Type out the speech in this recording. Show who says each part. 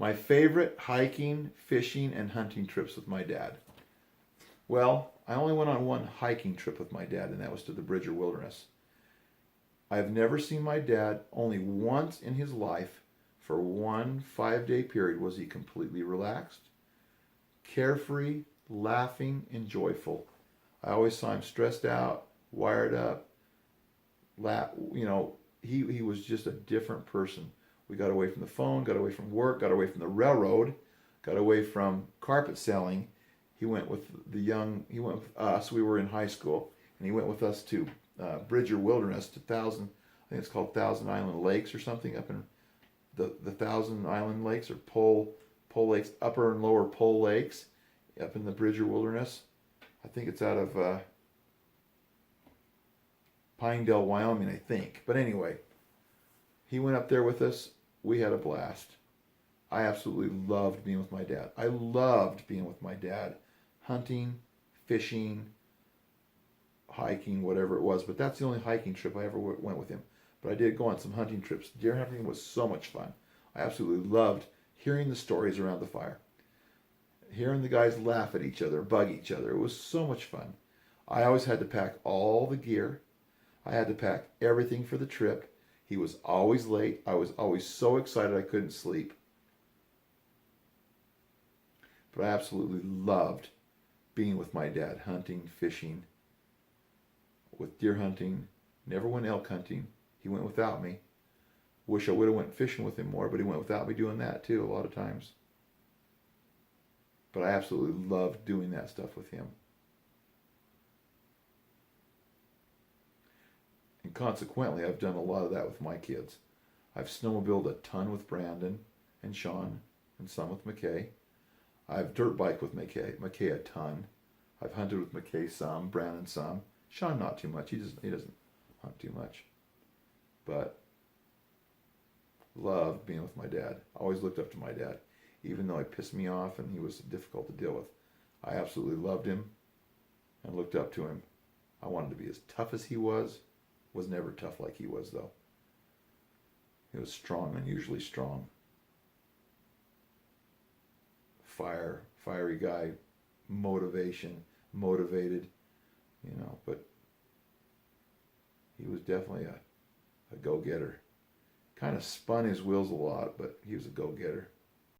Speaker 1: My favorite hiking, fishing, and hunting trips with my dad. Well, I only went on one hiking trip with my dad, and that was to the Bridger Wilderness. I have never seen my dad, only once in his life, for one 5 day period, was he completely relaxed, carefree, laughing, and joyful. I always saw him stressed out, wired up, he was just a different person. We got away from the phone, got away from work, got away from the railroad, got away from carpet selling. He went with us. We were in high school, and he went with us to Bridger Wilderness to I think it's called Thousand Island Lakes or something up in the Thousand Island Lakes or Pole Lakes, Upper and Lower Pole Lakes, up in the Bridger Wilderness. I think it's out of Pinedale, Wyoming, I think. But anyway, he went up there with us. We had a blast. I absolutely loved being with my dad. I loved being with my dad, hunting, fishing, hiking, whatever it was. But that's the only hiking trip I ever went with him. But I did go on some hunting trips. Deer hunting was so much fun. I absolutely loved hearing the stories around the fire, hearing the guys laugh at each other, bug each other. It was so much fun. I always had to pack all the gear. I had to pack everything for the trip. He was always late. I was always so excited I couldn't sleep. But I absolutely loved being with my dad, hunting, fishing, with deer hunting. Never went elk hunting. He went without me. Wish I would have went fishing with him more, but he went without me doing that too a lot of times. But I absolutely loved doing that stuff with him. And consequently, I've done a lot of that with my kids. I've snowmobiled a ton with Brandon and Sean, and some with McKay. I've dirt biked with McKay a ton. I've hunted with McKay some, Brandon some. Sean not too much. He doesn't hunt too much. But loved being with my dad. Always looked up to my dad. Even though he pissed me off and he was difficult to deal with. I absolutely loved him and looked up to him. I wanted to be as tough as he was. Was never tough like he was though. He was strong, unusually strong. Fiery guy, motivated, but he was definitely a go-getter. Kind of spun his wheels a lot, but he was a go-getter.